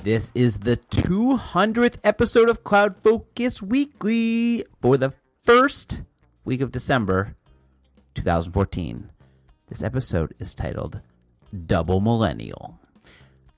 This is the 200th episode of CloudFocus Weekly for the first week of December 2014. This episode is titled Double Millennial.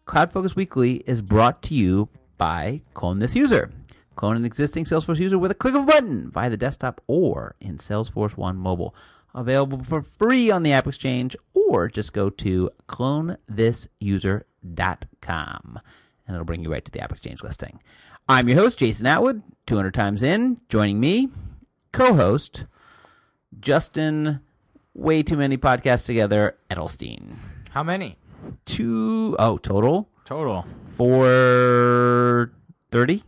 CloudFocus Weekly is brought to you by Clone This User. Clone an existing Salesforce user with a click of a button via the desktop or in Salesforce One Mobile. Available for free on the App Exchange, or just go to clonethisuser.com and it'll bring you right to the App Exchange listing. I'm your host, Jason Atwood, 200 times in. Joining me, co-host, Justin, way too many podcasts together, Edelstein. How many? Total? Total. 430?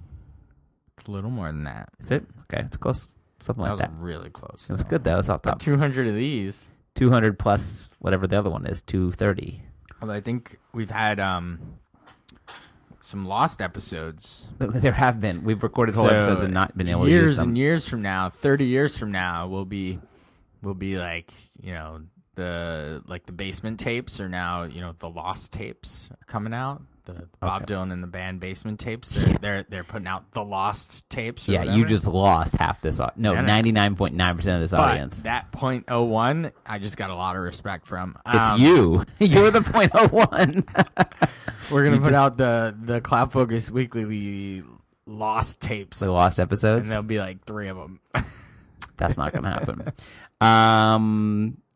It's a little more than that. Is it? Okay, it's close. Something like that. That was really close. It was good, though. It was off top. 200 of these. 200 plus whatever the other one is, 230. Well, I think we've had some lost episodes. There have been. We've recorded whole episodes and not been able to use years them. and years from now, 30 years from now, we'll be like, you know, the basement tapes are now, you know, the lost tapes are coming out. The Bob Dylan and the band basement tapes. They're putting out the lost tapes. Or whatever. You just lost half this. 99.9% of this audience. That .01, I just got a lot of respect from. It's you. You're the .01. We're gonna put out the CloudFocus Weekly lost tapes. The lost episodes, and there'll be like 3 of them. That's not gonna happen.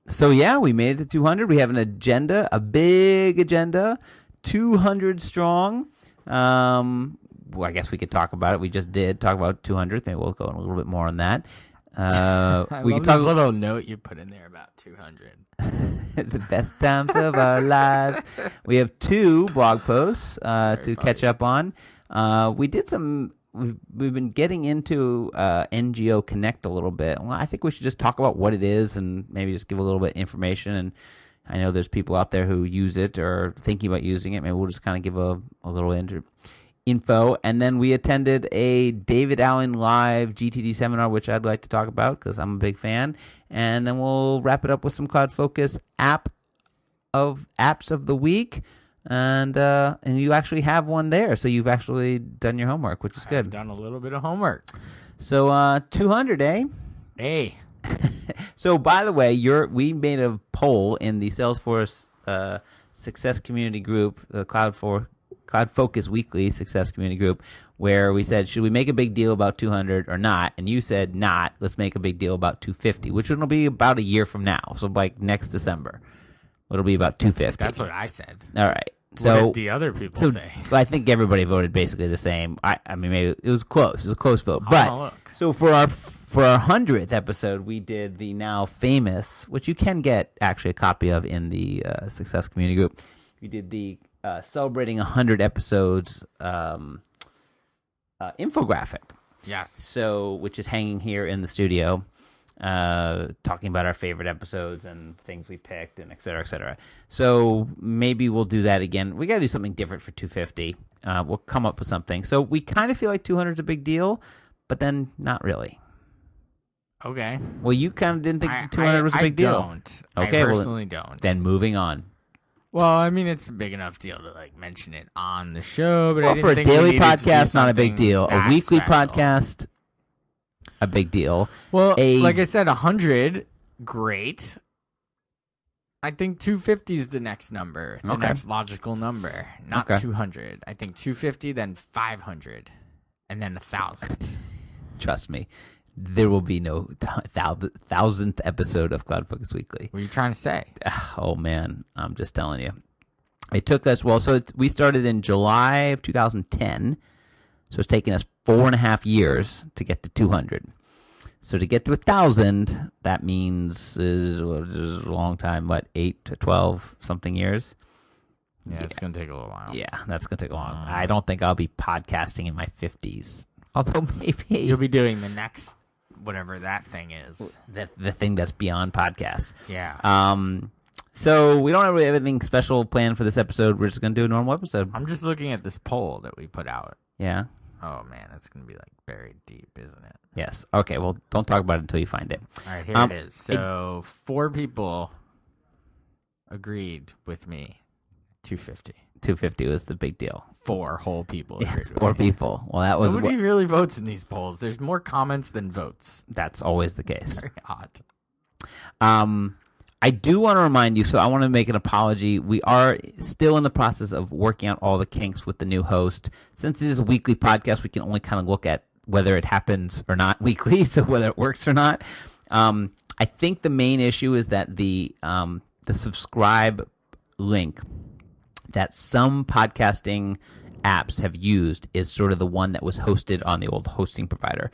So yeah, we made it to 200. We have an agenda, a big agenda. 200 strong. Well, I guess we could talk about it. We just did talk about 200. Maybe we'll go in a little bit more on that. We love this little note you put in there about 200. The best times of our lives. We have 2 blog posts to catch up on. We did some. We've been getting into NGO Connect a little bit. Well, I think we should just talk about what it is and maybe just give a little bit of information. And I know there's people out there who use it or thinking about using it. Maybe we'll just kind of give a little info. And then we attended a David Allen live GTD seminar, which I'd like to talk about because I'm a big fan. And then we'll wrap it up with some CloudFocus apps of the week. And you actually have one there, so you've actually done your homework, which is good. I've done a little bit of homework. So 200, eh? Hey. So, by the way, we made a poll in the Salesforce Success Community Group, the CloudFocus Weekly Success Community Group, where we said, should we make a big deal about 200 or not? And you said not. Let's make a big deal about 250, which will be about a year from now. So, like next December, it'll be about 250. That's what I said. All right. So, what did the other people say? I think everybody voted basically the same. I mean, maybe it was close. It was a close vote. But so for our 100th episode, we did the now famous, which you can get actually a copy of in the Success Community Group. We did the celebrating 100 episodes infographic. Yes. So, which is hanging here in the studio, talking about our favorite episodes and things we picked and et cetera, et cetera. So maybe we'll do that again. We got to do something different for 250. We'll come up with something. So we kind of feel like 200 is a big deal, but then not really. Okay. Well, you kind of didn't think 200 was a big deal. I don't. Okay, I personally don't. Then moving on. Well, I mean, it's a big enough deal to like mention it on the show, but for a daily podcast, not a big deal. A weekly podcast, a big deal. Well, like I said, 100, great. I think 250 is the next number, the next logical number, not 200. I think 250, then 500, and then 1,000. Trust me. There will be no 1,000th episode of CloudFocus Weekly. What are you trying to say? Oh, man. I'm just telling you. It took us, we started in July of 2010. So it's taken us 4.5 years to get to 200. So to get to 1,000, that means is a long time, 8 to 12 something years? Yeah, it's going to take a little while. Yeah, that's going to take a long. I don't think I'll be podcasting in my 50s. Although maybe. You'll be doing the next whatever that thing is. The thing that's beyond podcasts. Yeah. So we don't really have anything special planned for this episode. We're just going to do a normal episode. I'm just looking at this poll that we put out. Yeah. Oh, man, it's going to be like buried deep, isn't it? Yes. Okay, well, don't talk about it until you find it. All right, here it is. So 4 people agreed with me. 250. 250 was the big deal. 4 whole people. Yeah, 4 people. Well, that was nobody really votes in these polls. There's more comments than votes. That's always the case. Very odd. I do want to remind you, so I want to make an apology. We are still in the process of working out all the kinks with the new host. Since it is a weekly podcast, we can only kind of look at whether it happens or not weekly, so whether it works or not. I think the main issue is that the subscribe link that some podcasting apps have used is sort of the one that was hosted on the old hosting provider,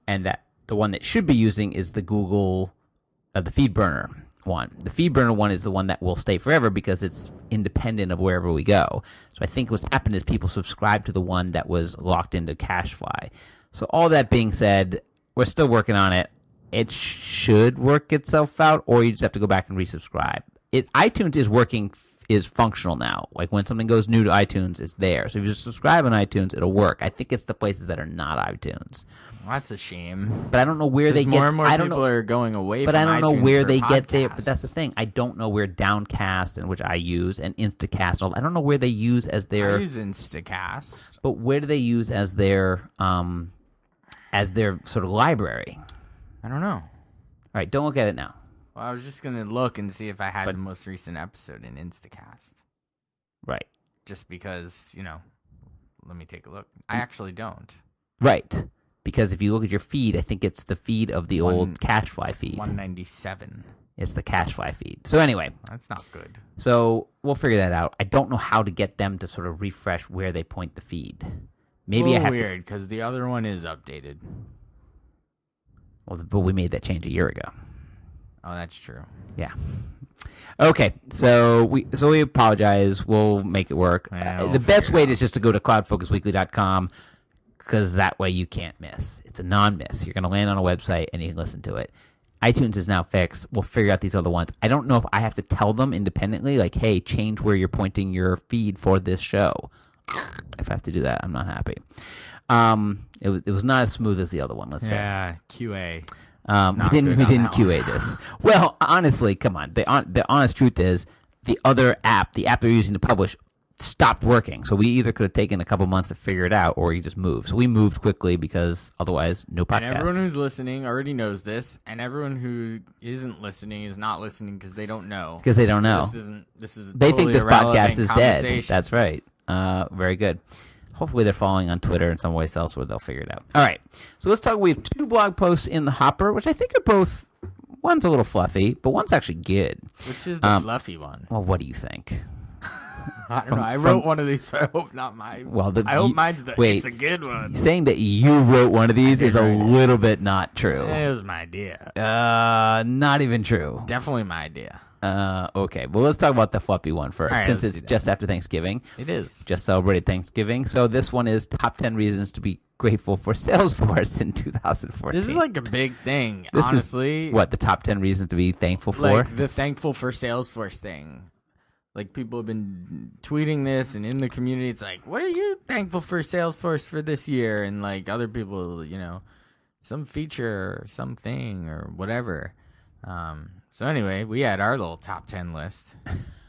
and that the one that should be using is the Google, the FeedBurner one. The FeedBurner one is the one that will stay forever because it's independent of wherever we go. So I think what's happened is people subscribe to the one that was locked into CacheFly. So all that being said, we're still working on it. It should work itself out, or you just have to go back and resubscribe. iTunes is functional now. Like when something goes new to iTunes, it's there. So if you subscribe on iTunes, it'll work. I think it's the places that are not iTunes. Well, that's a shame. But I don't know where they get. More and more people are going away. But from I don't know iTunes where for they get podcasts. there. But that's the thing. I don't know where Downcast, and which I use, and Instacast. I don't know where they use as their. I use Instacast. But where do they use as their sort of library? I don't know. All right, don't look at it now. Well, I was just gonna look and see if I had the most recent episode in Instacast. Right. Just because, let me take a look. I actually don't. Right. Because if you look at your feed, I think it's the feed of the old CacheFly feed. 197. It's the CacheFly feed. So anyway. That's not good. So we'll figure that out. I don't know how to get them to sort of refresh where they point the feed. Maybe I have weird, because the other one is updated. Well, but we made that change a year ago. Oh, that's true. Yeah. Okay, so we apologize. We'll make it work. Yeah, the best way is just to go to cloudfocusweekly.com, because that way you can't miss. It's a non-miss. You're going to land on a website and you can listen to it. iTunes is now fixed. We'll figure out these other ones. I don't know if I have to tell them independently, like, hey, change where you're pointing your feed for this show. If I have to do that, I'm not happy. It was not as smooth as the other one, let's say. Yeah, QA. We didn't QA this. Well, honestly, come on. The honest truth is the other app, the app they're using to publish, stopped working. So we either could have taken a couple months to figure it out, or you just moved. So we moved quickly because otherwise, no podcast. And everyone who's listening already knows this, and everyone who isn't listening is not listening because they don't know. Because they don't know. This is they think this podcast is dead. Conversation. That's right. Very good. Hopefully they're following on Twitter and some place else where they'll figure it out. All right. So let's talk. We have 2 blog posts in the hopper, which I think are both. One's a little fluffy, but one's actually good. Which is the fluffy one? Well, what do you think? I don't know. I wrote one of these, so I hope not mine. Well, I hope mine's it's a good one. Saying that you wrote one of these is a little bit not true. It was my idea. Not even true. Definitely my idea. Okay. Well, let's talk about the fluffy one first, right, since it's just after Thanksgiving. It is. Just celebrated Thanksgiving. So this one is top 10 reasons to be grateful for Salesforce in 2014. This is like a big thing, this honestly. Is what, the top 10 reasons to be thankful for? Like the thankful for Salesforce thing. Like people have been tweeting this, and in the community, it's like, what are you thankful for Salesforce for this year? And like other people, some feature or something or whatever. So anyway, we had our little top 10 list.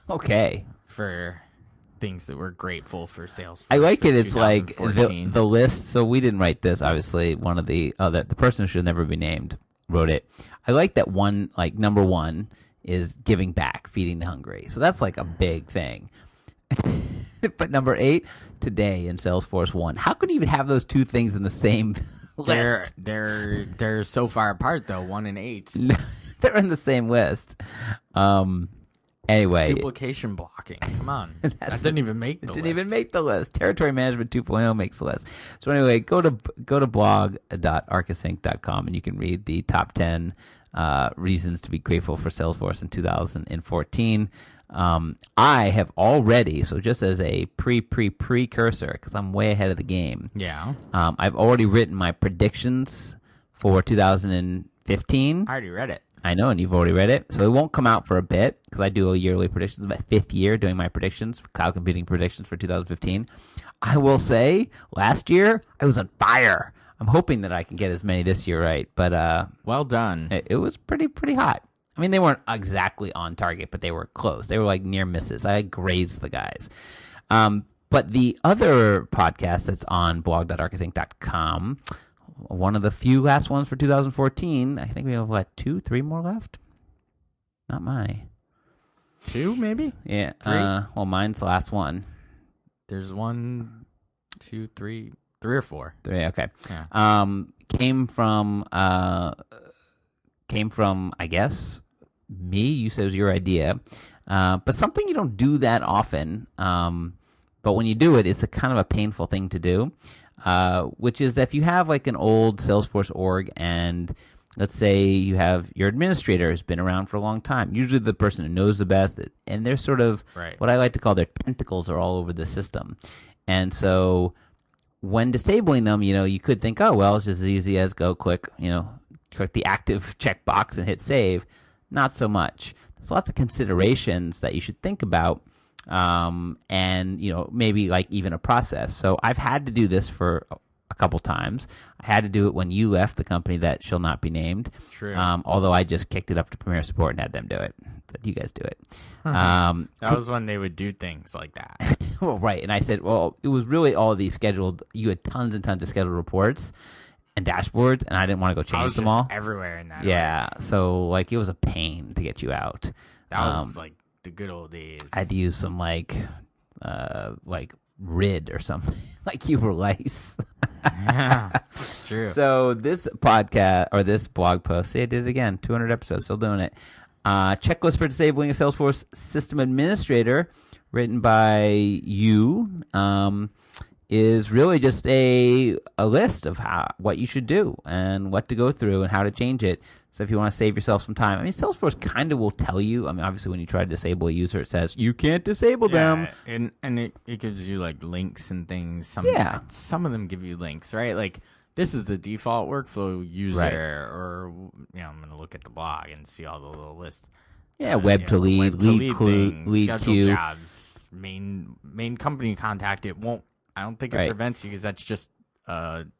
Okay. For things that we're grateful for Salesforce. I like it. It's like the list. So we didn't write this, obviously. One of the person who should never be named wrote it. I like that one, like number 1 is giving back, feeding the hungry. So that's like a big thing. But number 8, today in Salesforce 1. How could you even have those 2 things in the same list? They're so far apart though, 1 and 8. They're in the same list. Anyway. Duplication blocking. Come on. That didn't even make the list. It didn't even make the list. Territory Management 2.0 makes the list. So anyway, go to blog.arkusinc.com and you can read the top 10 reasons to be grateful for Salesforce in 2014. I have already, so just as a precursor, because I'm way ahead of the game. Yeah. I've already written my predictions for 2015. I already read it. I know, and you've already read it. So it won't come out for a bit because I do a yearly predictions. It's my 5th year doing my predictions, cloud computing predictions for 2015. I will say, last year, I was on fire. I'm hoping that I can get as many this year right. But well done. It was pretty hot. I mean, they weren't exactly on target, but they were close. They were like near misses. I grazed the guys. But the other podcast that's on blog.arkusinc.com, one of the few last ones for 2014, I think we have, 2, 3 more left? Not mine. 2, maybe? Yeah. 3? Well, mine's the last one. There's 1, 2, 3 or 4. 3, okay. Yeah. Came from, I guess, me. You said it was your idea. But something you don't do that often. But when you do it, it's a kind of a painful thing to do, which is that if you have like an old Salesforce org and let's say you have your administrator who's been around for a long time, usually the person who knows the best, and they're sort of what I like to call their tentacles are all over the system. And so when disabling them, you could think, oh, well, it's just as easy as go click the active checkbox and hit save. Not so much. There's lots of considerations that you should think about. And maybe like even a process. So I've had to do this for a couple times. I had to do it when you left the company that shall not be named. True. Although I just kicked it up to Premier Support and had them do it. Said, you guys do it. That was when they would do things like that. Well, right. And I said, well, it was really all these scheduled. You had tons and tons of scheduled reports and dashboards, and I didn't want to go change them all. Everywhere in that. Yeah. So it was a pain to get you out. That was the good old days. I had to use some like RID or something, like you were lice. Yeah, it's true. So this podcast or this blog post, see, I did it again, 200 episodes, still doing it. Checklist for disabling a Salesforce system administrator, written by you, is really just a list of what you should do and what to go through and how to change it. So if you want to save yourself some time, Salesforce kind of will tell you. Obviously, when you try to disable a user, it says you can't disable them, and it gives you like links and things. Some of them give you links, right? Like this is the default workflow user, right. Or I'm going to look at the blog and see all the little lists. Yeah, web to lead, lead queue, jobs, main company contact. It won't. I don't think it prevents you because that's just isn't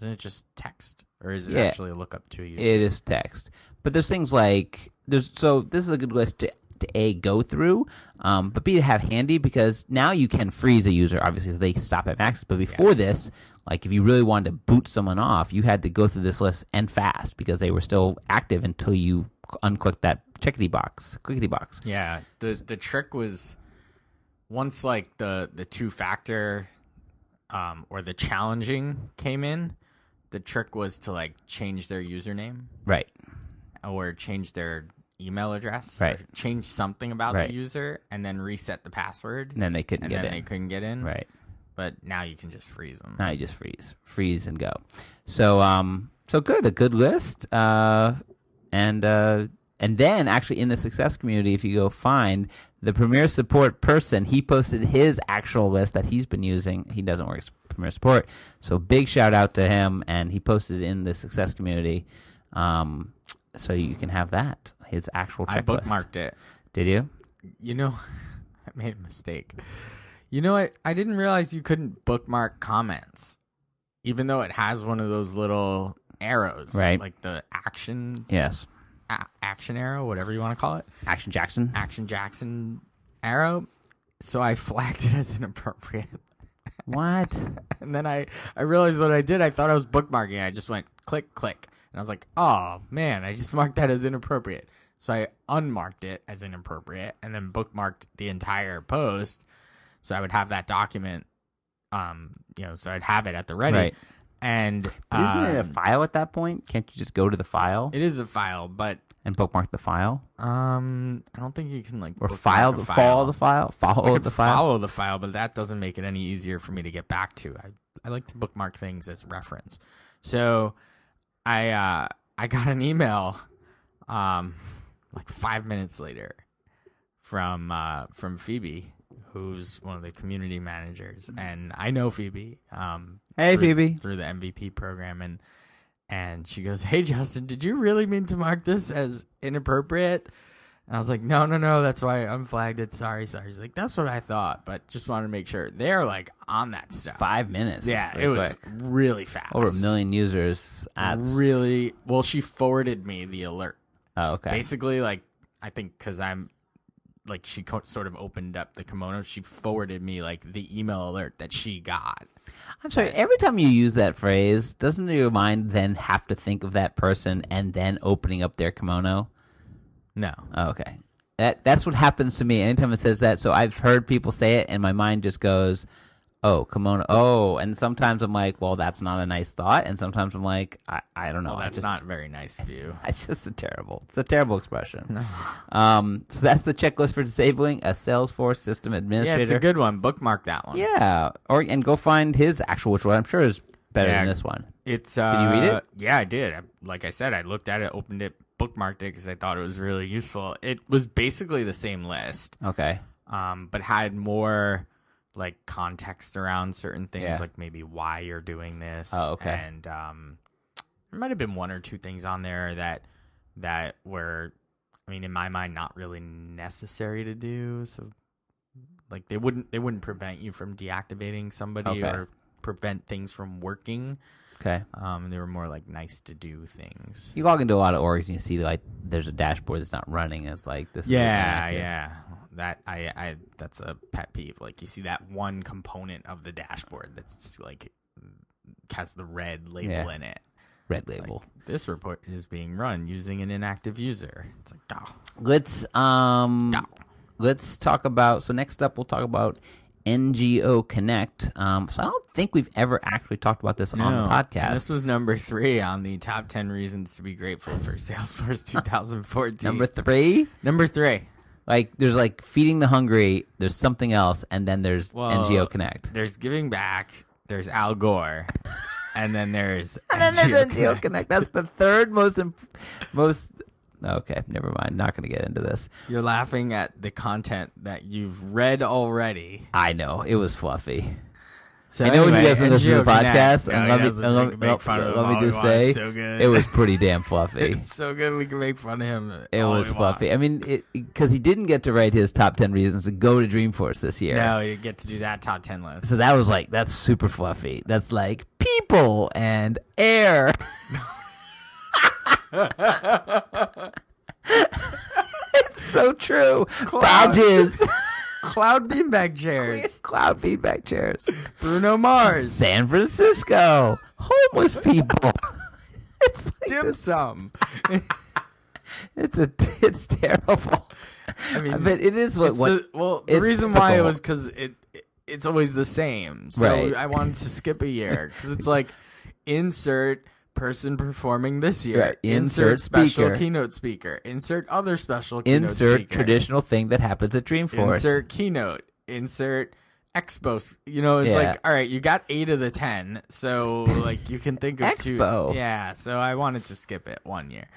it just text or is it actually a lookup to you? It is text, but there's things like so this is a good list to A, go through, but B, to have handy because now you can freeze a user obviously so they stop having access. But before this, like if you really wanted to boot someone off, you had to go through this list and fast because they were still active until you unclick that clickety box. Yeah, the trick was. Once like the 2-factor or the challenging came in, the trick was to like change their username, right, or change their email address, right, or change something about the user, and then reset the password. And then they couldn't get in. They couldn't get in, right? But now you can just freeze them. Now you just freeze and go. So a good list, and then actually in the success community, if you go find the Premier Support person, he posted his actual list that he's been using. He doesn't work as Premier Support. So big shout out to him. And he posted it in the success community. So you can have that, his actual checklist. I bookmarked it. Did you? I made a mistake. I didn't realize you couldn't bookmark comments, even though it has one of those little arrows. Right. Like the action. Yes. Action arrow, whatever you want to call it. Action Jackson arrow. So I flagged it as inappropriate. What? And then I realized what I did. I thought I was bookmarking. I just went click. And I was like, oh, man, I just marked that as inappropriate. So I unmarked it as inappropriate and then bookmarked the entire post. So I would have that document, so I'd have it at the ready. Right. And isn't it a file at that point? Can't you just go to the file? It is a file, but and bookmark the file. I don't think you can follow the file. Follow the file, but that doesn't make it any easier for me to get back to. I like to bookmark things as reference. So I got an email, like 5 minutes later, from Phoebe, who's one of the community managers, and I know Phoebe. Hey, Phoebe, through the MVP program, and she goes, "Hey, Justin, did you really mean to mark this as inappropriate?" And I was like, "No, that's why I unflagged it. Sorry." She's like, "That's what I thought, but just wanted to make sure." They're like on that stuff. 5 minutes. Yeah, it was really fast. Over 1 million users. Really well. She forwarded me the alert. Oh, okay. Basically, like I think because like she sort of opened up the kimono, she forwarded me like the email alert that she got. I'm sorry, every time you use that phrase, doesn't your mind then have to think of that person and then opening up their kimono? No. Oh, okay. That's what happens to me anytime it says that. So I've heard people say it, and my mind just goes, oh, kimono. Oh, and sometimes I'm like, well, that's not a nice thought. And sometimes I'm like, I don't know. Well, that's not very nice of you. It's just it's a terrible expression. So that's the checklist for disabling a Salesforce system administrator. Yeah, it's a good one. Bookmark that one. Yeah. And go find his actual, which one I'm sure is better than this one. It's, Did you read it? Yeah, I did. Like I said, I looked at it, opened it, bookmarked it because I thought it was really useful. It was basically the same list. Okay. But had more like context around certain things, Yeah. like maybe why you're doing this. Oh, okay. And there might have been one or two things on there that were, I mean, in my mind, not really necessary to do. So, like, they wouldn't prevent you from deactivating somebody or prevent things from working. Okay. They were more like nice to do things. You log into a lot of orgs and you see like there's a dashboard that's not running. It's like this. Yeah. That that's a pet peeve. Like you see that one component of the dashboard that's like has the red label in it. Red label. Like, this report is being run using an inactive user. It's like, let's talk about. So next up, we'll talk about NGO Connect. So I don't think we've ever actually talked about this on the podcast. And this was number 3 on the top 10 reasons to be grateful for Salesforce 2014. Number 3. Number 3. Like there's like feeding the hungry. There's something else, and then there's NGO Connect. There's giving back. There's Al Gore, and then there's NGO Connect. That's the third most. Okay, never mind. Not going to get into this. You're laughing at the content that you've read already. I know it was fluffy. So I know anyway, he doesn't listen to the podcast, no, and let me just say, so good. it was pretty damn fluffy. It's so good we can make fun of him. It was fluffy. I mean, because he didn't get to write his top 10 reasons to go to Dreamforce this year. No, you get to do that top 10 list. So that was like, that's super fluffy. That's like people and air. It's so true. Badges. Cloud beanbag chairs. Cloud feedback chairs. Bruno Mars. San Francisco. Homeless people. It's like Dim sum. It's terrible. I mean, but it is what. The reason why it was because it's always the same. So I wanted to skip a year because it's like insert person performing this year. Right. Insert special speaker. keynote speaker. Insert other special keynote speaker. Insert traditional thing that happens at Dreamforce. Insert keynote. Insert expo. You know, it's like, all right, you got 8 of the 10, so like you can think of Expo. 2. Yeah, so I wanted to skip it 1 year.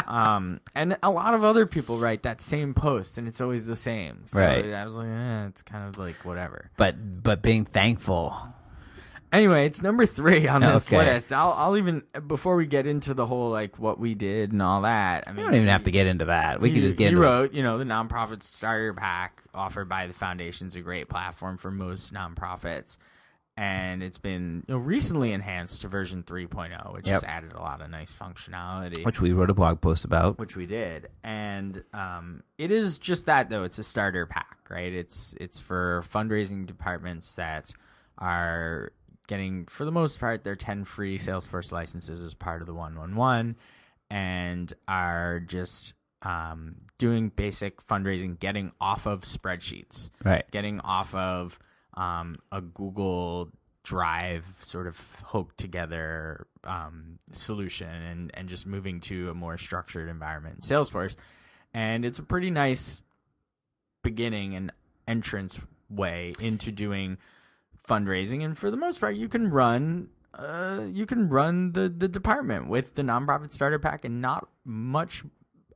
And a lot of other people write that same post, and it's always the same. So I was like, it's kind of like whatever. But being thankful. Anyway, it's number 3 on this list. I'll even before we get into the whole like what we did and all that. I mean, we don't even have to get into that. We could just get. He wrote, the nonprofit starter pack offered by the foundation's a great platform for most nonprofits, and it's been recently enhanced to version 3.0, which has added a lot of nice functionality. Which we wrote a blog post about. Which we did, and it is just that though. It's a starter pack, right? It's for fundraising departments that are getting, for the most part, their 10 free Salesforce licenses as part of the 111 and are just doing basic fundraising, getting off of spreadsheets, getting off of a Google Drive sort of hooked together solution and just moving to a more structured environment in Salesforce. And it's a pretty nice beginning and entrance way into doing fundraising, and for the most part, you can run the department with the nonprofit starter pack, and not much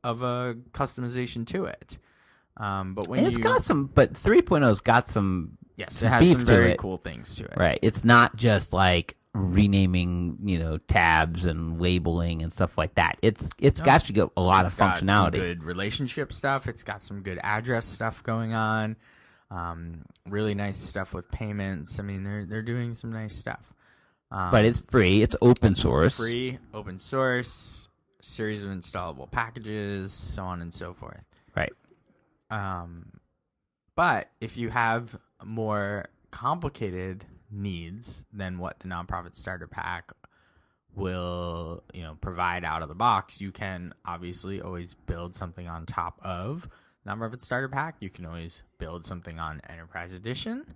of a customization to it. But when it's got some, but 3.0's got some. Yes, it has some very cool things to it. Right, it's not just like renaming, tabs and labeling and stuff like that. It's got you a lot of functionality. Some good relationship stuff. It's got some good address stuff going on. Really nice stuff with payments. I mean, they're doing some nice stuff. But it's free. It's open source. Free, open source, series of installable packages, so on and so forth. Right. But if you have more complicated needs than what the nonprofit starter pack will, provide out of the box, you can obviously always build something on top of nonprofit starter pack. You can always build something on Enterprise Edition.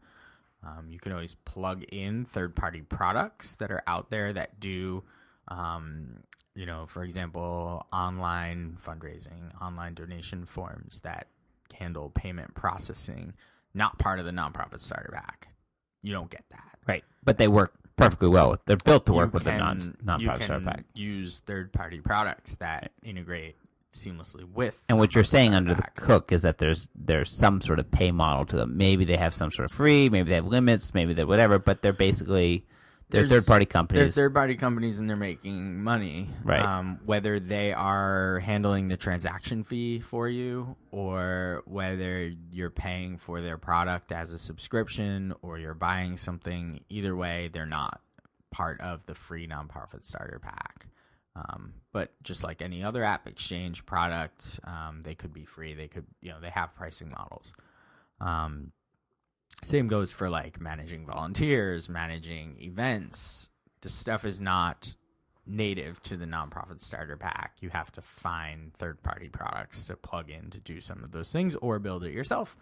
You can always plug in third-party products that are out there that do, for example, online fundraising, online donation forms that handle payment processing, not part of the nonprofit starter pack. You don't get that. Right. But they work perfectly well. They're built to work with the nonprofit starter pack. You can use third-party products that integrate seamlessly with. And what you're saying under the hook is that there's some sort of pay model to them. Maybe they have some sort of free, maybe they have limits, maybe they're whatever, but they're basically third-party companies. They're third-party companies and they're making money. Right. Whether they are handling the transaction fee for you or whether you're paying for their product as a subscription or you're buying something, either way, they're not part of the free nonprofit starter pack. But just like any other app exchange product, they could be free. They could, they have pricing models. Same goes for like managing volunteers, managing events. This stuff is not native to the nonprofit starter pack. You have to find third-party products to plug in to do some of those things or build it yourself.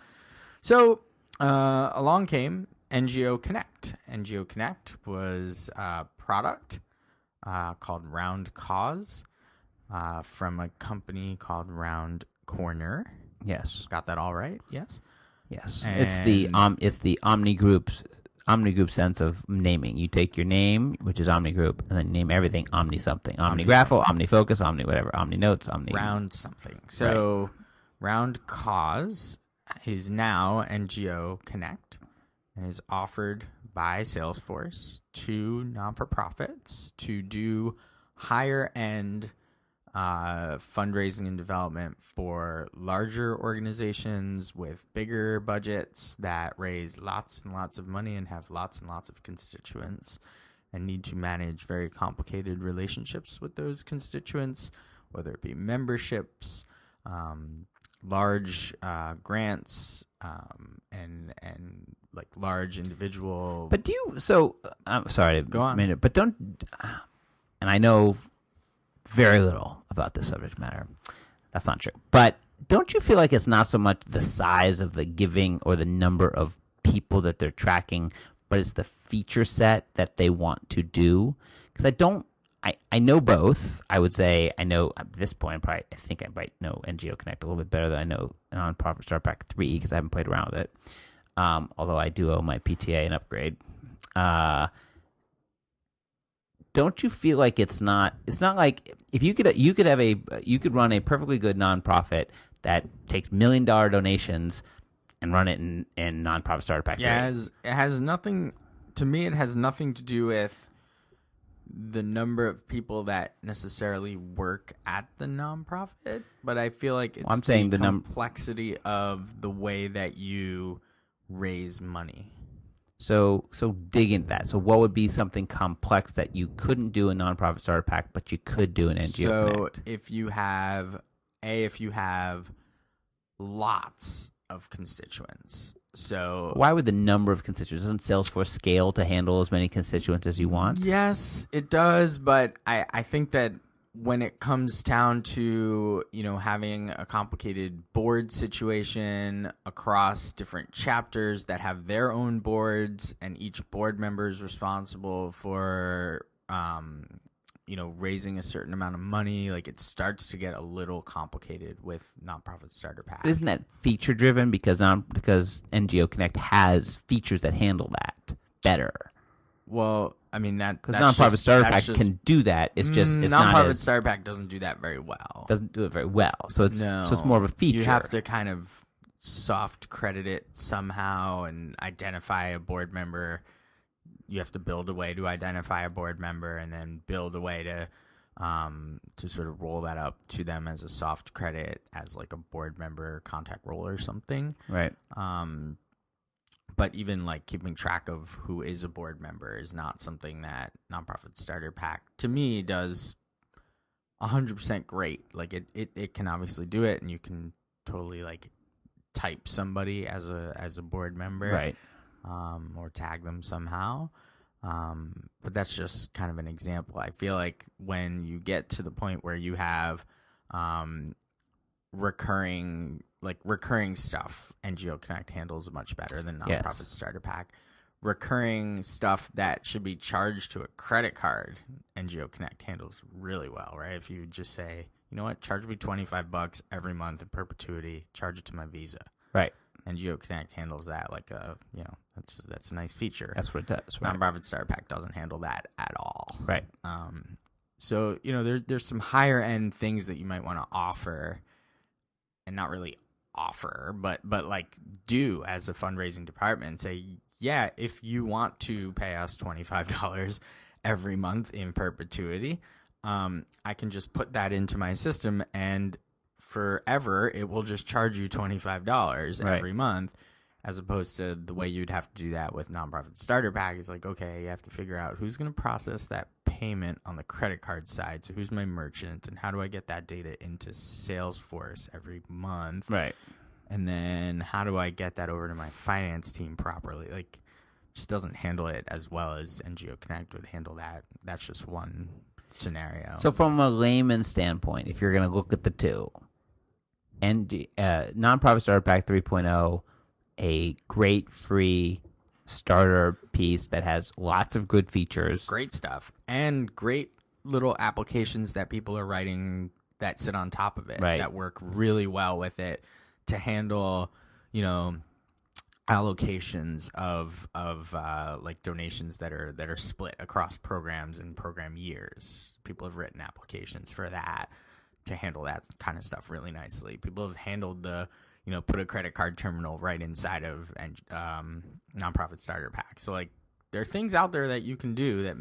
So along came NGO Connect. NGO Connect was a product called Round Cause from a company called Round Corner. Yes. Got that all right? Yes. Yes. It's the Omni Group sense of naming. You take your name, which is Omni Group, and then name everything Omni something. Omni Graphle, Omni Focus, Omni whatever, Omni Notes, Omni Round something. So right. Round Cause is now NGO Connect and is offered by Salesforce to non-for-profits to do higher-end fundraising and development for larger organizations with bigger budgets that raise lots and lots of money and have lots and lots of constituents and need to manage very complicated relationships with those constituents, whether it be memberships, large grants, and like large individual. But do you? So I'm sorry to go on. But don't. And I know very little about this subject matter. That's not true. But don't you feel like it's not so much the size of the giving or the number of people that they're tracking, but it's the feature set that they want to do? Because I know both. I would say I know at this point, I think I might know NGO Connect a little bit better than I know Nonprofit Starter Pack 3 because I haven't played around with it. Although I do owe my PTA an upgrade. Don't you feel like it's not like if you could run a perfectly good nonprofit that takes $1 million donations and run it in Nonprofit Starter Pack 3? Yeah, it has nothing to me. It has nothing to do with the number of people that necessarily work at the nonprofit, but I feel like it's the complexity of the way that you raise money. So dig into that. So what would be something complex that you couldn't do in Nonprofit Starter Pack, but you could do in NGO Connect? So if you have lots of constituents. So why would the number of constituents? Doesn't Salesforce scale to handle as many constituents as you want? Yes, it does. But I think that when it comes down to, having a complicated board situation across different chapters that have their own boards and each board member is responsible for, raising a certain amount of money, like it starts to get a little complicated with Nonprofit Starter Pack. Isn't that feature driven because NGO Connect has features that handle that better? Well, I mean because Nonprofit Starter Pack can do that. It's just it's Nonprofit Starter Pack doesn't do that very well. Doesn't do it very well. So it's more of a feature. You have to kind of soft credit it somehow and identify a board member. You have to build a way to identify a board member and then build a way to sort of roll that up to them as a soft credit as like a board member contact role or something. Right. But even like keeping track of who is a board member is not something that Nonprofit Starter Pack to me does 100% great. Like it can obviously do it, and you can totally like type somebody as a board member, Right. Or tag them somehow. But that's just kind of an example. I feel like when you get to the point where you have recurring stuff, NGO Connect handles much better than Nonprofit Starter Pack. Recurring stuff that should be charged to a credit card, NGO Connect handles really well, right? If you just say, you know what, charge me $25 every month in perpetuity, charge it to my Visa. Right. NGO Connect handles that like that's a nice feature. That's what it does. Right. Nonprofit Starter Pack doesn't handle that at all. Right. So, there's some higher end things that you might want to offer, and not really offer, but like do as a fundraising department and say, yeah, if you want to pay us $25 every month in perpetuity, I can just put that into my system, and forever it will just charge you $25 every month, as opposed to the way you'd have to do that with Nonprofit Starter Pack. It's like, okay, you have to figure out who's going to process that payment on the credit card side. So who's my merchant, and how do I get that data into Salesforce every month? Right. And then how do I get that over to my finance team properly? Like, just doesn't handle it as well as NGO Connect would handle that. That's just one scenario. So from a layman's standpoint, if you're going to look at the two, Nonprofit Starter Pack 3.0, a great free starter piece that has lots of good features. Great stuff. And great little applications that people are writing that sit on top of it, that work really well with it to handle, allocations of like donations that are split across programs and program years. People have written applications for that to handle that kind of stuff really nicely. People have handled the put a credit card terminal right inside of Nonprofit Starter Pack. So like there are things out there that you can do that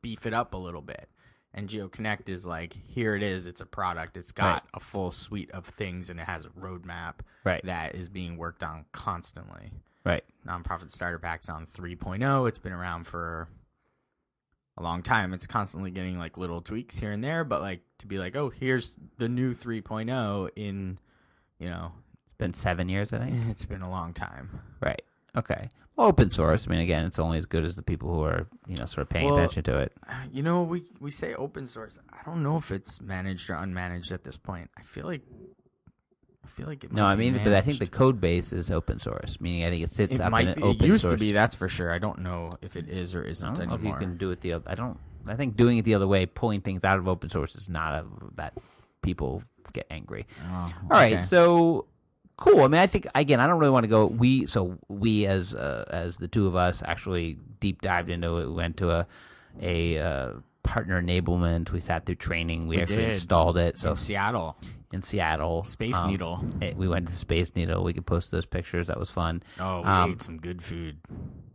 beef it up a little bit. NGO Connect is like, here it is. It's a product. It's got a full suite of things, and it has a roadmap that is being worked on constantly. Right. Nonprofit Starter Pack's on 3.0. It's been around for a long time. It's constantly getting like little tweaks here and there, but like to be like, oh, here's the new 3.0 in, It's been 7 years, I think. It's been a long time. Right. Okay. Well, open source. I mean, again, it's only as good as the people who are, sort of paying attention to it. We say open source. I don't know if it's managed or unmanaged at this point. I feel like it might be managed. But I think the code base is open source, meaning I think it sits up in an open source. It used to be, that's for sure. I don't know if it is or isn't anymore. I don't know if you can do it the other. I think doing it the other way, pulling things out of open source, is not that people get angry. Oh, All right, so. Cool. I mean, I think, again, I don't really want to go. We as the two of us actually deep dived into it. We went to a partner enablement. We sat through training. We actually installed it. So in Seattle, Space Needle. We went to Space Needle. We could post those pictures. That was fun. Oh, we ate some good food.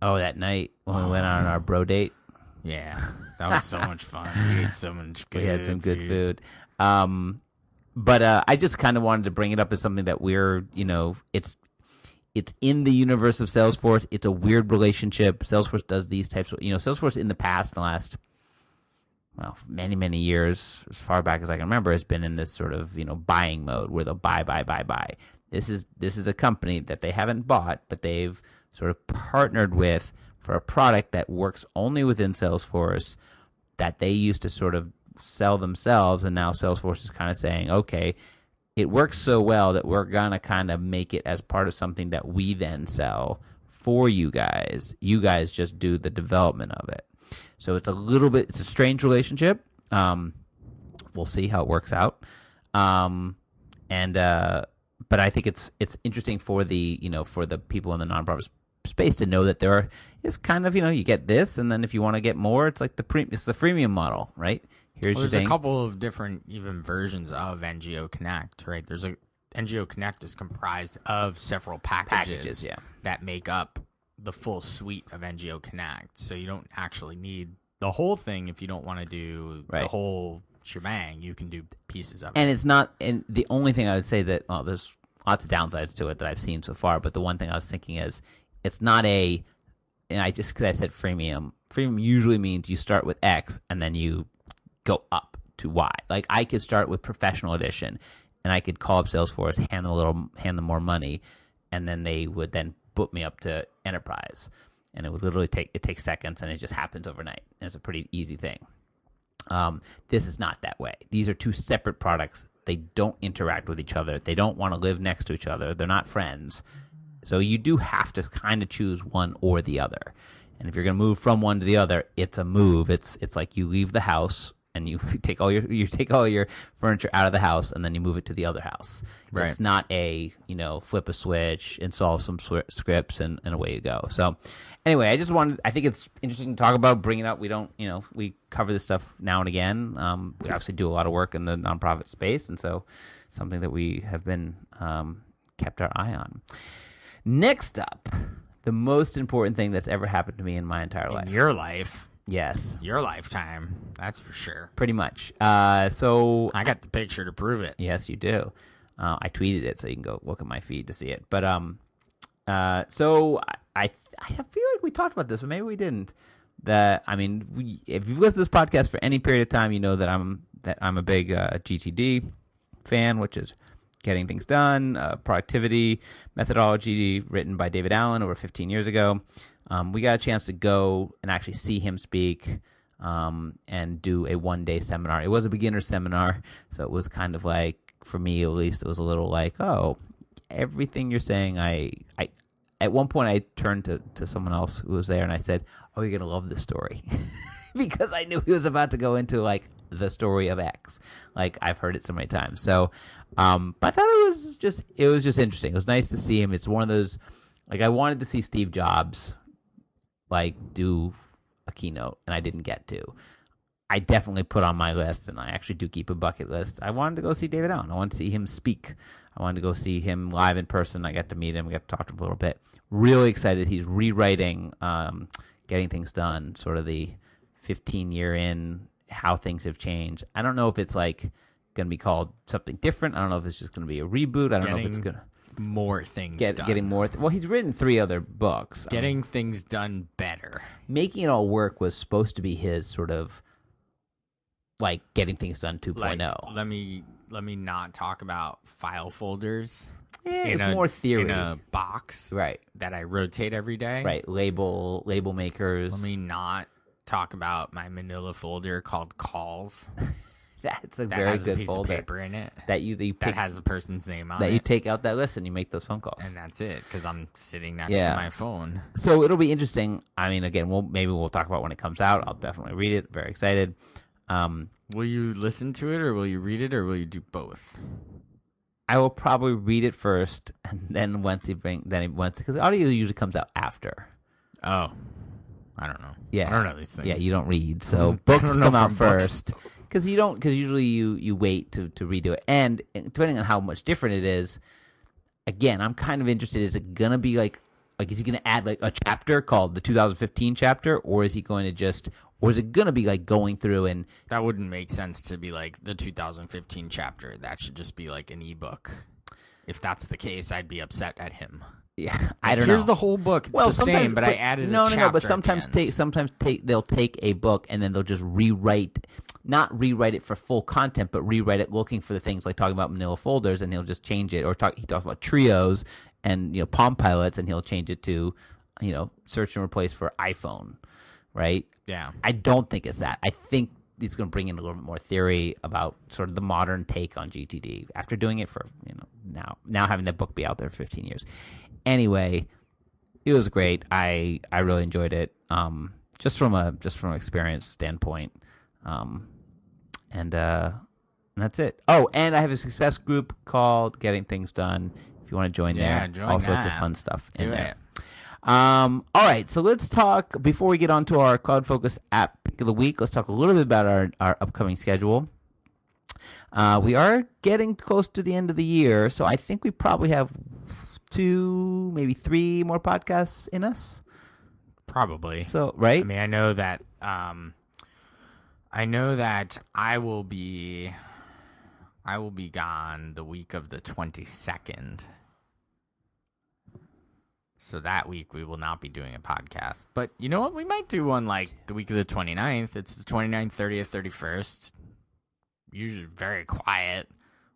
Oh, that night when we went on our bro date. Yeah, that was so much fun. We ate so much good. We had some good food. But I just kind of wanted to bring it up as something that we're, it's in the universe of Salesforce. It's a weird relationship. Salesforce does these types of, Salesforce in the past, the last, many, many years, as far back as I can remember, has been in this sort of, buying mode where they'll buy. This is a company that they haven't bought, but they've sort of partnered with for a product that works only within Salesforce that they used to sort of sell themselves, and now Salesforce is kind of saying, okay, it works so well that we're gonna kind of make it as part of something that we then sell for you guys. You guys just do the development of it. So it's a strange relationship. We'll see how it works out. But I think it's interesting for the for the people in the nonprofit space to know that there is kind of you get this, and then if you want to get more, it's like it's the freemium model, right? There's a couple of different even versions of NGO Connect, right? NGO Connect is comprised of several packages that make up the full suite of NGO Connect. So you don't actually need the whole thing if you don't want to do the whole shebang. You can do pieces of it. And it's not. And the only thing I would say that there's lots of downsides to it that I've seen so far. But the one thing I was thinking is it's not and because I said freemium. Freemium usually means you start with X and then you go up to Y. Like I could start with Professional Edition and I could call up Salesforce, hand them more money, and then they would then put me up to enterprise, and it would literally take seconds, and it just happens overnight. And it's a pretty easy thing. This is not that way. These are two separate products. They don't interact with each other. They don't want to live next to each other. They're not friends. So you do have to kind of choose one or the other. And if you're going to move from one to the other, it's a move. It's like you leave the house and you take all your furniture out of the house, and then you move it to the other house. Right. It's not a flip a switch, install some scripts, and away you go. So anyway, I think it's interesting to talk about, bring it up. We don't we cover this stuff now and again. We obviously do a lot of work in the nonprofit space, and so something that we have been kept our eye on. Next up, the most important thing that's ever happened to me in my entire life. In your life? Yes. Your lifetime, that's for sure. Pretty much. So I got the picture to prove it. Yes, you do. I tweeted it, so you can go look at my feed to see it. But so I feel like we talked about this, but maybe we didn't. If you've listened to this podcast for any period of time, you know that I'm a big GTD fan, which is getting things done, productivity methodology written by David Allen over 15 years ago. We got a chance to go and actually see him speak and do a one-day seminar. It was a beginner seminar, so it was kind of like, for me at least, it was a little like, oh, everything you're saying, I at one point I turned to someone else who was there and I said, oh, you're going to love this story. Because I knew he was about to go into like the story of X. Like, I've heard it so many times. So, but I thought it was just interesting. It was nice to see him. It's one of those, like, I wanted to see Steve Jobs like do a keynote, and I didn't get to. I definitely put on my list, and I actually do keep a bucket list. I wanted to go see David Allen. I wanted to see him speak. I wanted to go see him live in person. I got to meet him. We got to talk to him a little bit. Really excited. He's rewriting Getting Things Done, sort of the 15-year in, how things have changed. I don't know if it's like going to be called something different. I don't know if it's just going to be a reboot. I don't know if it's going to more things done. Getting more. Well, he's written 3 other books. Getting things done better. Making It All Work was supposed to be his sort of like Getting Things Done 2.0. Like, let me not talk about file folders. Yeah, it's more theory. In a box, right? That I rotate every day. Right. Label makers. Let me not talk about my Manila folder called calls. That's a very good piece folder. Of paper in it that has the person's name on it. That you take out that list and you make those phone calls. And that's it, because I'm sitting next to my phone. So it'll be interesting. I mean, again, maybe we'll talk about when it comes out. I'll definitely read it. Very excited. Will you listen to it, or will you read it, or will you do both? I will probably read it first, and then because audio usually comes out after. Oh, I don't know. Yeah, I don't know these things. Yeah, you don't read, so books come out first. Because usually you wait to redo it, and depending on how much different it is, again, I'm kind of interested. Is it gonna be like is he gonna add like a chapter called the 2015 chapter, or is he going to or is it gonna be like going through and that wouldn't make sense to be like the 2015 chapter? That should just be like an ebook. If that's the case, I'd be upset at him. Yeah, I don't know. Here's the whole book. It's the same, but I added a chapter. No. But sometimes they'll take a book and then they'll just not rewrite it for full content, but rewrite it looking for the things like talking about Manila folders, and he'll just change it. Or he talks about trios and Palm Pilots, and he'll change it to search and replace for iPhone, right? Yeah. I don't think it's that. I think it's going to bring in a little bit more theory about sort of the modern take on GTD after doing it for now having that book be out there for 15 years. Anyway, it was great. I really enjoyed it. Just from an experience standpoint. And that's it. Oh, and I have a success group called Getting Things Done. If you want to join there, all sorts of fun stuff in there. All right, so let's talk before we get on to our CloudFocus app pick of the week. Let's talk a little bit about our upcoming schedule. We are getting close to the end of the year, so I think we probably have 2, maybe 3 more podcasts in us. Probably. So right. I mean, I know that I will be gone the week of the 22nd. So that week we will not be doing a podcast. But you know what? We might do one like the week of the 29th. It's the 29th, 30th, 31st. Usually very quiet.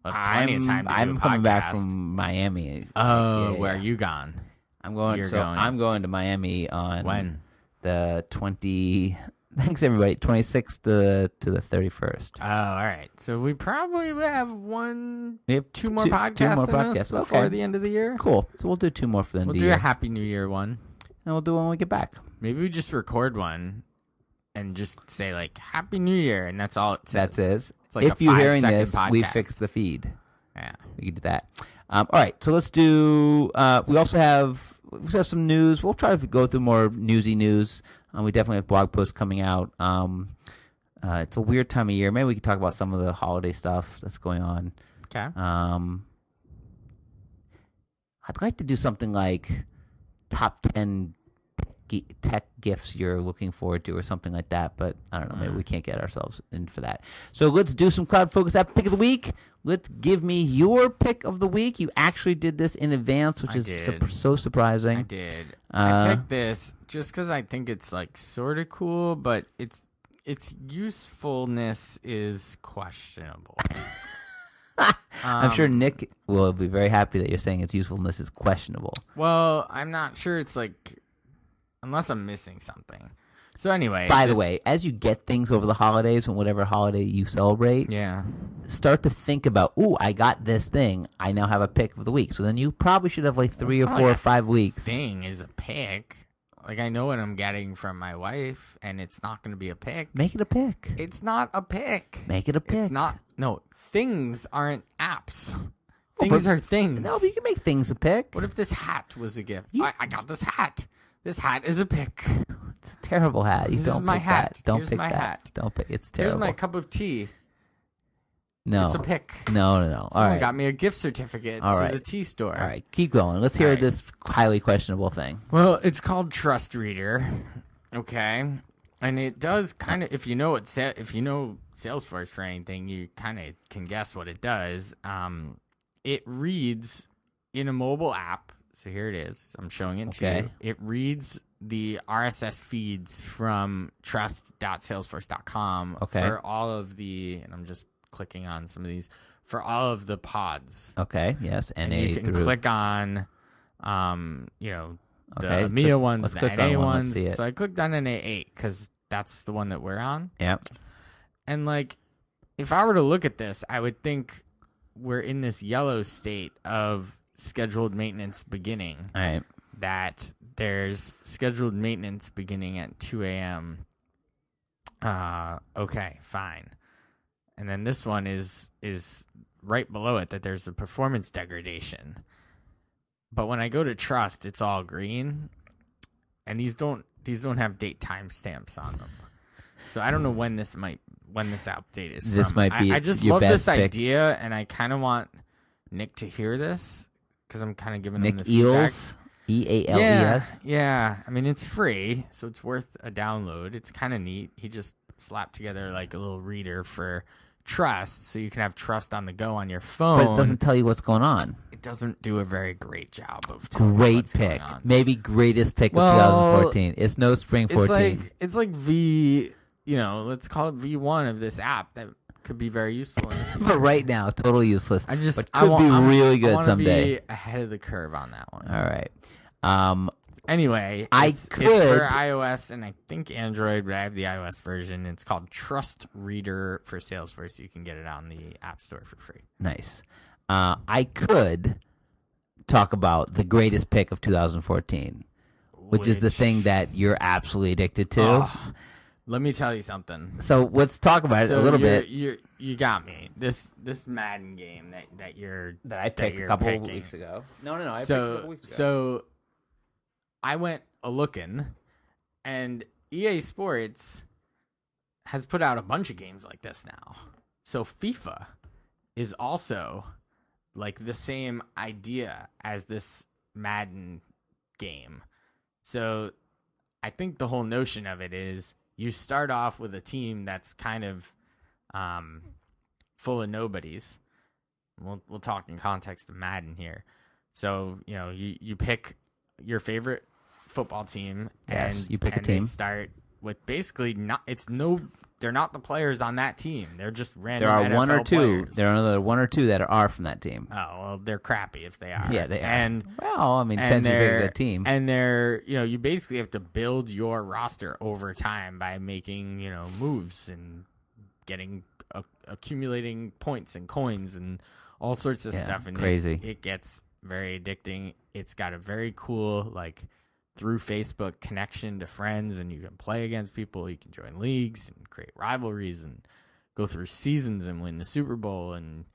Plenty of time to do I'm a coming back podcast. from Miami. Oh, Yeah, where are yeah. you gone? I'm going. I'm going to Miami on When? the 20. Thanks everybody. 26th to the 31st. Oh, all right. So we probably have two more two podcasts more in us podcasts. before Okay. the end of the year. Cool. So we'll do 2 more for the end We'll of do the year. a Happy New Year one. And we'll do one when we get back. Maybe we just record one and just say like Happy New Year, and that's all it says. That's it. It's like if a you're hearing 5-second this, podcast. we fixed the feed. Yeah. We can do that. All right. So let's do. We also have some news. We'll try to go through more newsy news. We definitely have blog posts coming out. It's a weird time of year. Maybe we can talk about some of the holiday stuff that's going on. Okay. I'd like to do something like top 10 tech gifts you're looking forward to or something like that, but I don't know. Maybe we can't get ourselves in for that. So let's do some CloudFocus app pick of the week. Let's give me your pick of the week. You actually did this in advance, which is so surprising. I did. I picked this just because I think it's like sort of cool, but its usefulness is questionable. I'm sure Nick will be very happy that you're saying its usefulness is questionable. Well, I'm not sure it's like, unless I'm missing something. So anyway. By the way, as you get things over the holidays and whatever holiday you celebrate, start to think about, ooh, I got this thing. I now have a pick of the week. So then you probably should have like 3 or 4 or 5 weeks. Thing is a pick. Like, I know what I'm getting from my wife, and it's not going to be a pick. Make it a pick. It's not a pick. Make it a pick. It's not. No, things aren't apps. Things are things. No, but you can make things a pick. What if this hat was a gift? I got this hat. This hat is a pick. It's a terrible hat. This is my hat. Don't Here's pick my that. hat. Don't pick. It's terrible. Here's my cup of tea. No. It's a pick. No. Someone got me a gift certificate to the tea store. All right, keep going. Let's hear this highly questionable thing. Well, it's called Trust Reader. Okay. And it does kind of, if you know Salesforce for anything, you kind of can guess what it does. It reads in a mobile app. So here it is. I'm showing it to you. It reads the RSS feeds from trust.salesforce.com for all of and I'm just clicking on some of these, for all of the pods. Okay, yes. And you can click on, the EMEA ones, the NA ones. So I clicked on NA8 because that's the one that we're on. Yep. And like, if I were to look at this, I would think we're in this yellow state of scheduled maintenance beginning. All right. That there's scheduled maintenance beginning at 2 a.m. Okay, fine. And then this one is right below it that there's a performance degradation. But when I go to Trust, it's all green, and these don't have date timestamps on them. So I don't know when this update is. This might be. I just love this idea, and I kind of want Nick to hear this because I'm kind of giving him the feedback. EALES. Yeah. I mean, it's free, so it's worth a download. It's kind of neat. He just slapped together like a little reader for Trust, so you can have Trust on the go on your phone. But it doesn't tell you what's going on. It doesn't do a very great job of great pick. Maybe greatest pick of 2014. It's no spring 14. It's like V. Let's call it V1 of this app that could be very useful. But right now, totally useless. I could be really good someday. Be ahead of the curve on that one. All right. Anyway, it's for iOS and I think Android, but I have the iOS version. It's called Trust Reader for Salesforce. You can get it on the App Store for free. Nice. I could talk about the greatest pick of 2014, which is the thing that you're absolutely addicted to. Let me tell you something. So let's talk about it a little bit. You got me. This Madden game that I picked a couple of weeks ago. No. I picked a couple weeks ago. So I went a-looking, and EA Sports has put out a bunch of games like this now. So FIFA is also like the same idea as this Madden game. So I think the whole notion of it is you start off with a team that's kind of full of nobodies. We'll talk in context of Madden here. So, you pick your favorite football team. Yes, and, you pick a team. They start with basically they're not the players on that team. They're just random. There are NFL one or two. players. There are one or two that are from that team. Oh well, they're crappy if they are. Yeah, they are. And depends if you're a good team. And they're you basically have to build your roster over time by making moves and getting accumulating points and coins and all sorts of stuff. And crazy. It gets very addicting. It's got a very cool through Facebook connection to friends, and you can play against people. You can join leagues and create rivalries and go through seasons and win the Super Bowl and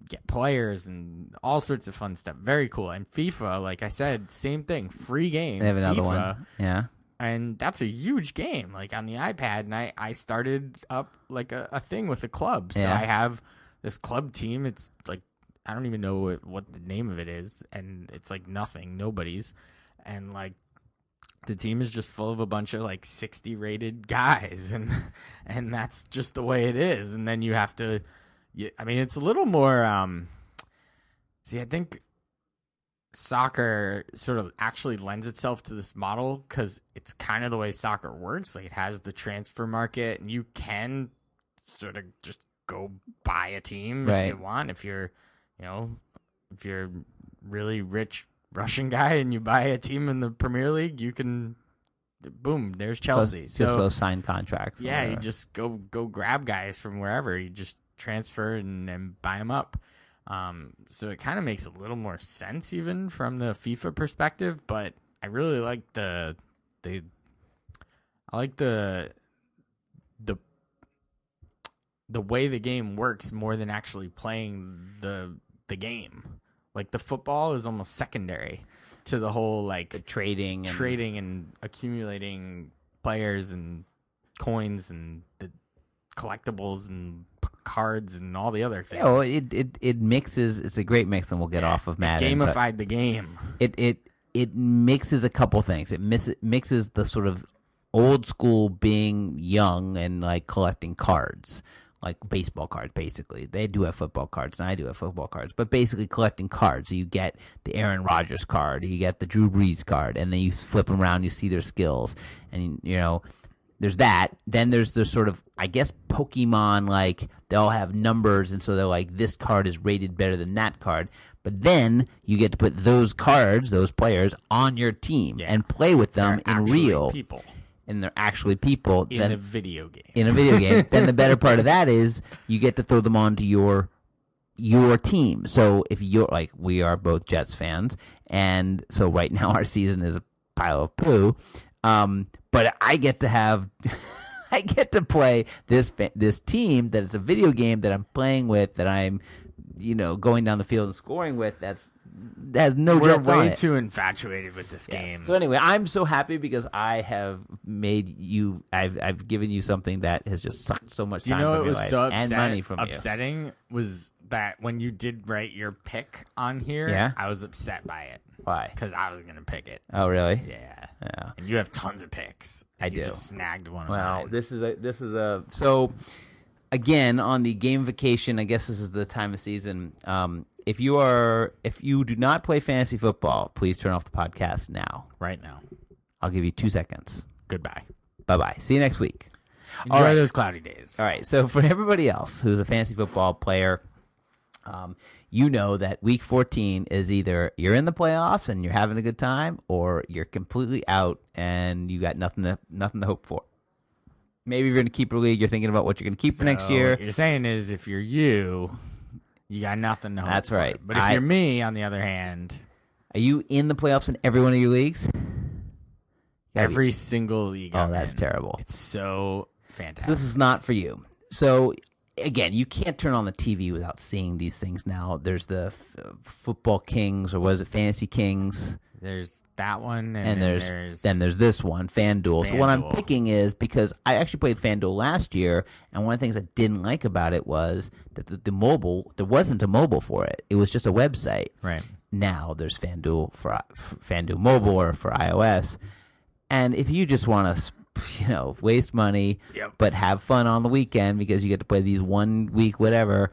get players and all sorts of fun stuff. Very cool. And FIFA, like I said, same thing. Free game. They have another FIFA, one. Yeah. And that's a huge game, on the iPad. And I started up a thing with a club. So I have this club team. It's I don't even know what the name of it is. And it's nobody's. And the team is just full of a bunch of 60 rated guys. And that's just the way it is. And then you have to, it's a little more, I think soccer sort of actually lends itself to this model because it's kind of the way soccer works. It has the transfer market, and you can sort of just go buy a team if you want. If you're, if you're really rich Russian guy and you buy a team in the Premier League, you can, boom, there's Chelsea. So sign contracts. Yeah, you just go grab guys from wherever. You just transfer and buy them up. So it kind of makes a little more sense even from the FIFA perspective, but I really like the way the game works more than actually playing the game. The football is almost secondary to the whole the trading and accumulating players and coins and the collectibles and cards and all the other things. It mixes. It's a great mix, and we'll get off of Madden. Gamified the game. It mixes a couple things. It mixes the sort of old school being young and collecting cards. Baseball cards, basically. They do have football cards, and I do have football cards. But basically collecting cards. So you get the Aaron Rodgers card, you get the Drew Brees card, and then you flip them around, you see their skills. And, there's that. Then there's the sort of, I guess, Pokemon, they all have numbers, and so they're this card is rated better than that card. But then you get to put those cards, those players, on your team and play with them in real people. And they're actually people in a video game. Then the better part of that is you get to throw them onto your team. So if you're we are both Jets fans, and so right now our season is a pile of poo. But I get to have I get to play this team that is a video game that I'm playing with, that I'm going down the field and scoring with. That has no Jets on it. We're way too infatuated with this game. So anyway, I'm so happy because I have made you. I've given you something that has just sucked so much time from your life and money from you. Upsetting was that when you did write your pick on here, I was upset by it. Why? Because I was gonna pick it. Oh, really? Yeah. And you have tons of picks. I do. You just snagged one. Well, this is a so. Again, on the gamification, I guess this is the time of season. If you do not play fantasy football, please turn off the podcast now. Right now. I'll give you 2 seconds. Goodbye. Bye-bye. See you next week. Enjoy those cloudy days. All right. So for everybody else who's a fantasy football player, you know that week 14 is either you're in the playoffs and you're having a good time, or you're completely out and you got nothing to hope for. Maybe you're going to keep a league. You're thinking about what you're going to keep for next year. What you're saying is, if you're you got nothing to hope That's for. right. But if you're me, on the other hand, are you in the playoffs in every one of your leagues? Every single league. Oh, that's terrible. It's so fantastic. So this is not for you. So again, you can't turn on the TV without seeing these things now. There's the Football Kings, or was it Fantasy Kings? There's that one, and there's this one, FanDuel. So what I'm picking is, because I actually played FanDuel last year, and one of the things I didn't like about it was that the mobile, there wasn't a mobile for it. It was just a website. Right. Now there's FanDuel for FanDuel mobile or for iOS, and if you just want to, waste money, but have fun on the weekend because you get to play these 1 week whatever.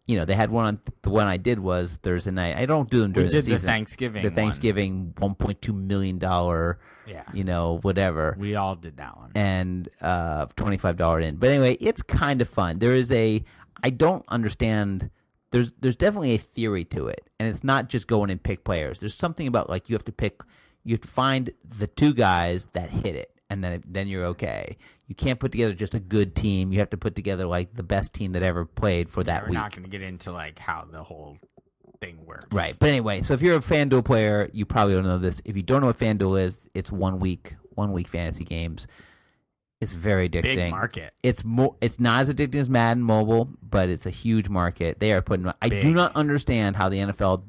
they had one. The one I did was Thursday night. I don't do them during the season. The Thanksgiving. The Thanksgiving $1.2 million. Whatever. We all did that one. And $25 in. But anyway, it's kind of fun. I don't understand. There's definitely a theory to it, and it's not just going and pick players. There's something about like you have to find the two guys that hit it, and then you're okay. You can't put together just a good team. You have to put together like the best team that ever played for that week. We're not going to get into like how the whole thing works. Right. But anyway, so if you're a FanDuel player, you probably don't know this. If you don't know what FanDuel is, it's 1 week fantasy games. It's very addicting. Big market. It's not as addicting as Madden Mobile, but it's a huge market. They are putting. I do not understand how the NFL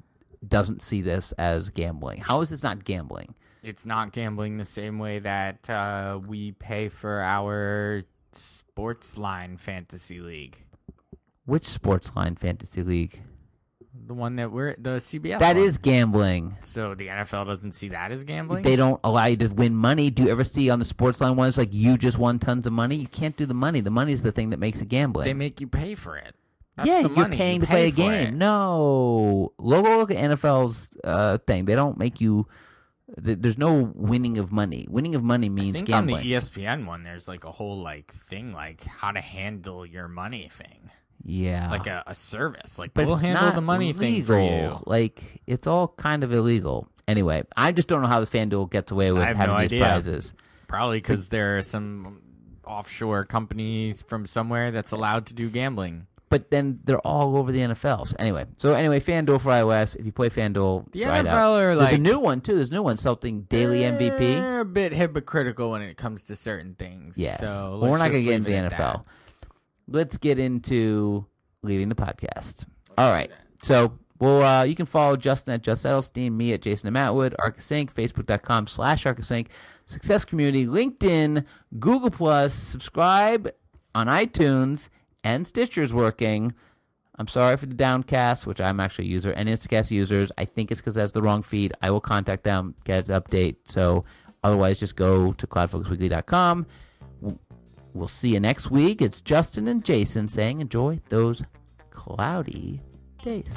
doesn't see this as gambling. How is this not gambling? It's not gambling the same way that we pay for our sports line fantasy league. Which sports line fantasy league? The one that the CBS. That one. Is gambling. So the NFL doesn't see that as gambling? They don't allow you to win money. Do you ever see on the sports line ones like you just won tons of money? You can't do the money. The money is the thing that makes it gambling. They make you pay for it. That's yeah, the you're money. paying you to play a for game. It. No. Look at NFL's thing. They don't make you. There's no winning of money. Winning of money means gambling. On the ESPN one, there's like a whole like thing like how to handle your money thing. Yeah. Like a service. Like but we'll handle the money thing for you. Like it's all kind of illegal. Anyway, I just don't know how the FanDuel gets away with having these prizes. Probably because there are some offshore companies from somewhere that's allowed to do gambling. But then they're all over the NFL. So anyway, FanDuel for iOS. If you play FanDuel, the try NFL it out. are There's a new one too. There's a new one, something daily MVP. They're a bit hypocritical when it comes to certain things. Yes. So we're not going to get into the NFL. That. Let's get into leaving the podcast. All right. So you can follow Justin at Just Edelstein, me at Jason and Mattwood, Arkus Inc., Facebook.com/Arkus Inc., Success Community, LinkedIn, Google+, subscribe on iTunes, and Stitcher's working. I'm sorry for the Downcast, which I'm actually a user, and Instacast users. I think it's because that's the wrong feed. I will contact them, get an update. So otherwise, just go to cloudfocusweekly.com. We'll see you next week. It's Justin and Jason saying enjoy those cloudy days.